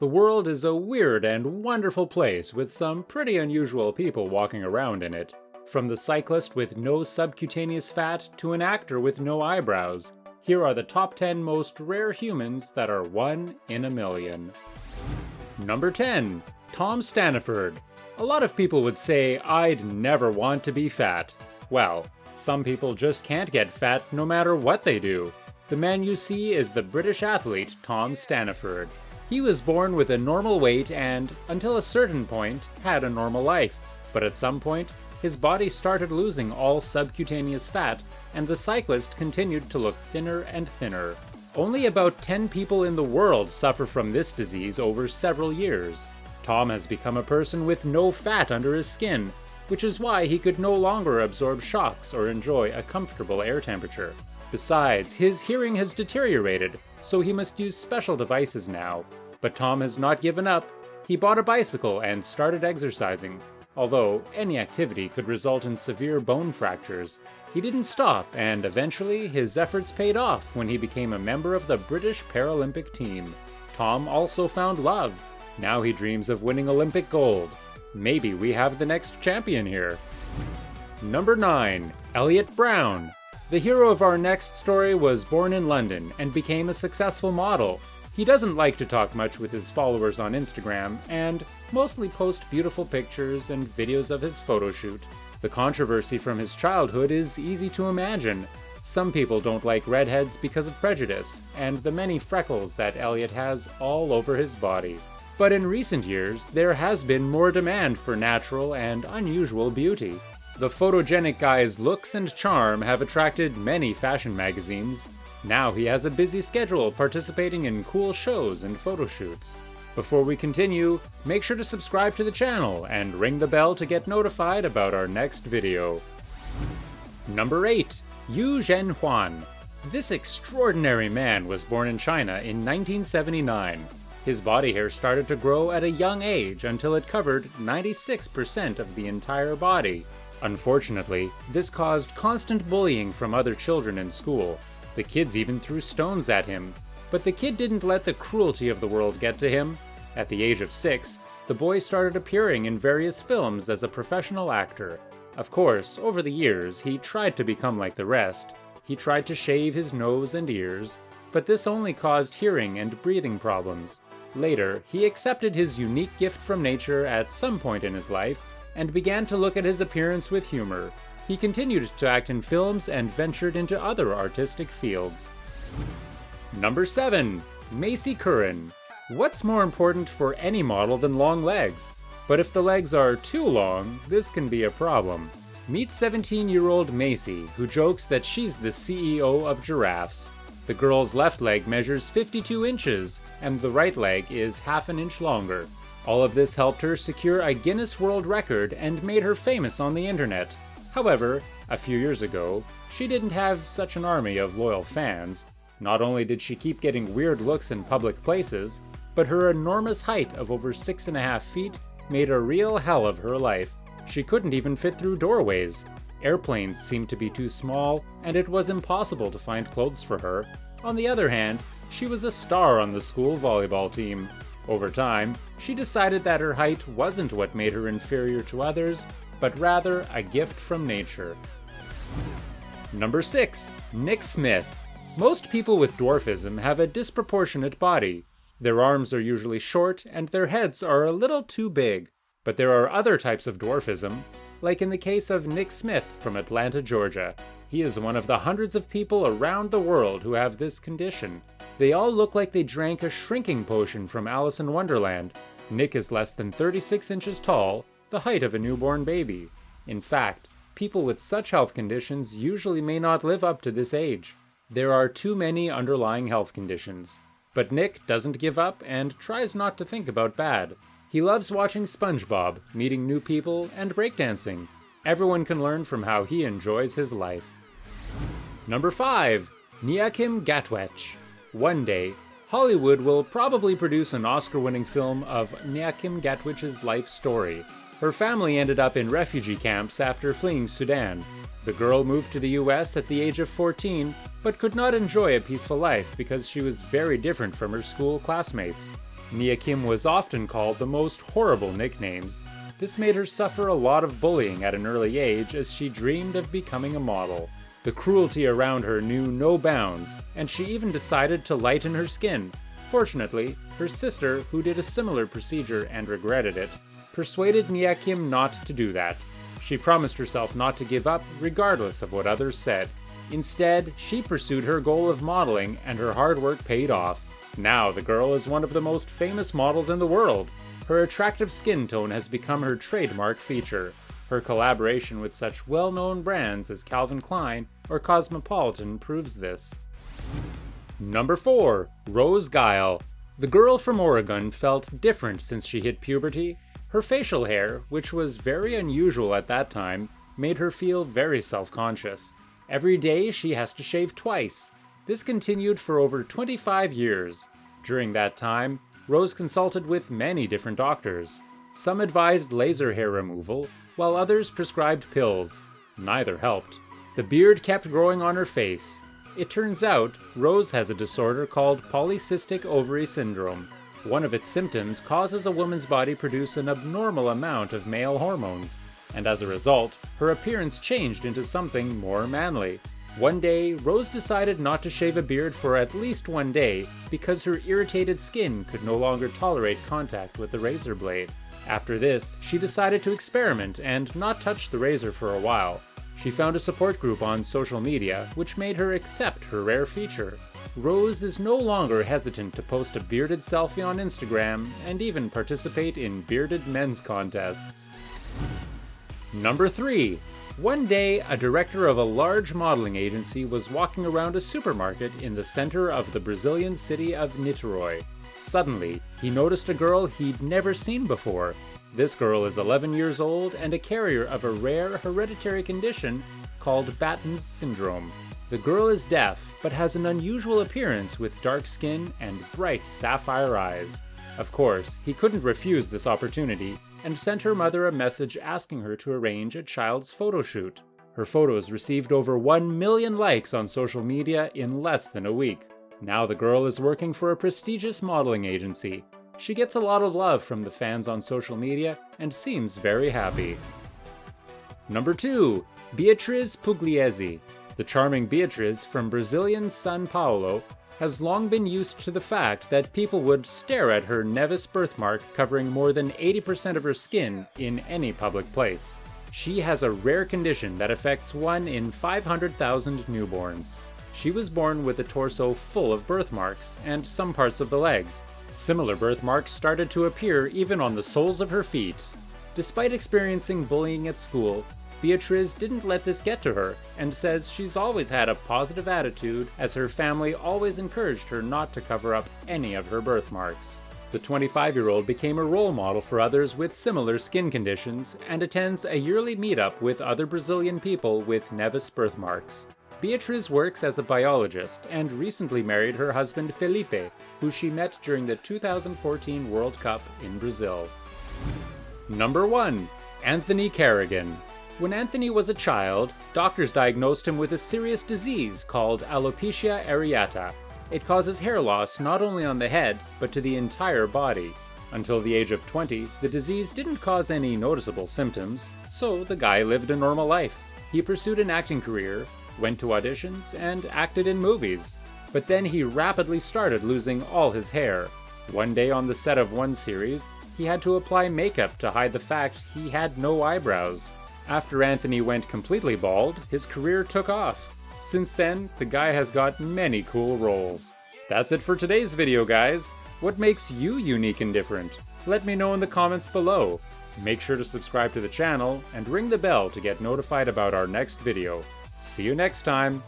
The world is a weird and wonderful place with some pretty unusual people walking around in it. From the cyclist with no subcutaneous fat to an actor with no eyebrows, here are the top 10 most rare humans that are 1 in a million. Number 10. Tom Stanford. A lot of people would say, "I'd never want to be fat." Well, some people just can't get fat no matter what they do. The man you see is the British athlete Tom Stanford. He was born with a normal weight and, until a certain point, had a normal life. But at some point, his body started losing all subcutaneous fat, and the cyclist continued to look thinner and thinner. Only about 10 people in the world suffer from this disease over several years. Tom has become a person with no fat under his skin, which is why he could no longer absorb shocks or enjoy a comfortable air temperature. Besides, his hearing has deteriorated, so he must use special devices now. But Tom has not given up. He bought a bicycle and started exercising. Although any activity could result in severe bone fractures, he didn't stop, and eventually his efforts paid off when he became a member of the British Paralympic team. Tom also found love. Now he dreams of winning Olympic gold. Maybe we have the next champion here. Number 9. Elliot Brown. The hero of our next story was born in London and became a successful model. He doesn't like to talk much with his followers on Instagram and mostly post beautiful pictures and videos of his photo shoot. The controversy from his childhood is easy to imagine. Some people don't like redheads because of prejudice and the many freckles that Elliot has all over his body. But in recent years, there has been more demand for natural and unusual beauty. The photogenic guy's looks and charm have attracted many fashion magazines. Now he has a busy schedule participating in cool shows and photo shoots. Before we continue, make sure to subscribe to the channel and ring the bell to get notified about our next video. Number 8. Eugen Huan. This extraordinary man was born in China in 1979. His body hair started to grow at a young age until it covered 96% of the entire body. Unfortunately, this caused constant bullying from other children in school. The kids even threw stones at him. But the kid didn't let the cruelty of the world get to him. At the age of 6, the boy started appearing in various films as a professional actor. Of course, over the years, he tried to become like the rest. He tried to shave his nose and ears, but this only caused hearing and breathing problems. Later, he accepted his unique gift from nature at some point in his life and began to look at his appearance with humor. He continued to act in films and ventured into other artistic fields. Number 7. Macy Curran. What's more important for any model than long legs? But if the legs are too long, this can be a problem. Meet 17-year-old Macy, who jokes that she's the CEO of giraffes. The girl's left leg measures 52 inches, and the right leg is half an inch longer. All of this helped her secure a Guinness World Record and made her famous on the internet. However, a few years ago, she didn't have such an army of loyal fans. Not only did she keep getting weird looks in public places, but her enormous height of over 6.5 feet made a real hell of her life. She couldn't even fit through doorways. Airplanes seemed to be too small, and it was impossible to find clothes for her. On the other hand, she was a star on the school volleyball team. Over time, she decided that her height wasn't what made her inferior to others, but rather a gift from nature. Number 6. Nick Smith. Most people with dwarfism have a disproportionate body. Their arms are usually short and their heads are a little too big. But there are other types of dwarfism, like in the case of Nick Smith from Atlanta, Georgia. He is one of the hundreds of people around the world who have this condition. They all look like they drank a shrinking potion from Alice in Wonderland. Nick is less than 36 inches tall, the height of a newborn baby. In fact, people with such health conditions usually may not live up to this age. There are too many underlying health conditions. But Nick doesn't give up and tries not to think about bad. He loves watching SpongeBob, meeting new people, and breakdancing. Everyone can learn from how he enjoys his life. Number 5. Nyakim Gatwich. One day, Hollywood will probably produce an Oscar-winning film of Nyakim Gatwich's life story. Her family ended up in refugee camps after fleeing Sudan. The girl moved to the US at the age of 14, but could not enjoy a peaceful life because she was very different from her school classmates. Nyakim was often called the most horrible nicknames. This made her suffer a lot of bullying at an early age as she dreamed of becoming a model. The cruelty around her knew no bounds, and she even decided to lighten her skin. Fortunately, her sister, who did a similar procedure and regretted it, persuaded Nyakim not to do that. She promised herself not to give up, regardless of what others said. Instead, she pursued her goal of modeling, and her hard work paid off. Now the girl is one of the most famous models in the world. Her attractive skin tone has become her trademark feature. Her collaboration with such well-known brands as Calvin Klein or Cosmopolitan proves this. Number 4. Rose Gail. The girl from Oregon felt different since she hit puberty. Her facial hair, which was very unusual at that time, made her feel very self-conscious. Every day she has to shave twice. This continued for over 25 years. During that time, Rose consulted with many different doctors. Some advised laser hair removal, while others prescribed pills. Neither helped. The beard kept growing on her face. It turns out, Rose has a disorder called polycystic ovary syndrome. One of its symptoms causes a woman's body produce an abnormal amount of male hormones, and as a result, her appearance changed into something more manly. One day, Rose decided not to shave a beard for at least one day because her irritated skin could no longer tolerate contact with the razor blade. After this, she decided to experiment and not touch the razor for a while. She found a support group on social media, which made her accept her rare feature. Rose is no longer hesitant to post a bearded selfie on Instagram and even participate in bearded men's contests. Number 3. One day, a director of a large modeling agency was walking around a supermarket in the center of the Brazilian city of Niterói. Suddenly, he noticed a girl he'd never seen before. This girl is 11 years old and a carrier of a rare hereditary condition called Batten's syndrome. The girl is deaf, but has an unusual appearance with dark skin and bright sapphire eyes. Of course, he couldn't refuse this opportunity, and sent her mother a message asking her to arrange a child's photo shoot. Her photos received over 1 million likes on social media in less than a week. Now the girl is working for a prestigious modeling agency. She gets a lot of love from the fans on social media and seems very happy. Number 2. Beatriz Pugliesi. The charming Beatriz from Brazilian São Paulo has long been used to the fact that people would stare at her nevus birthmark covering more than 80% of her skin in any public place. She has a rare condition that affects 1 in 500,000 newborns. She was born with a torso full of birthmarks and some parts of the legs. Similar birthmarks started to appear even on the soles of her feet. Despite experiencing bullying at school, Beatriz didn't let this get to her, and says she's always had a positive attitude as her family always encouraged her not to cover up any of her birthmarks. The 25-year-old became a role model for others with similar skin conditions and attends a yearly meetup with other Brazilian people with nevus birthmarks. Beatriz works as a biologist and recently married her husband Felipe, who she met during the 2014 World Cup in Brazil. Number 1. Anthony Kerrigan. When Anthony was a child, doctors diagnosed him with a serious disease called alopecia areata. It causes hair loss not only on the head, but to the entire body. Until the age of 20, the disease didn't cause any noticeable symptoms, so the guy lived a normal life. He pursued an acting career, went to auditions, and acted in movies. But then he rapidly started losing all his hair. One day on the set of one series, he had to apply makeup to hide the fact he had no eyebrows. After Anthony went completely bald, his career took off. Since then, the guy has got many cool roles. That's it for today's video, guys. What makes you unique and different? Let me know in the comments below. Make sure to subscribe to the channel and ring the bell to get notified about our next video. See you next time!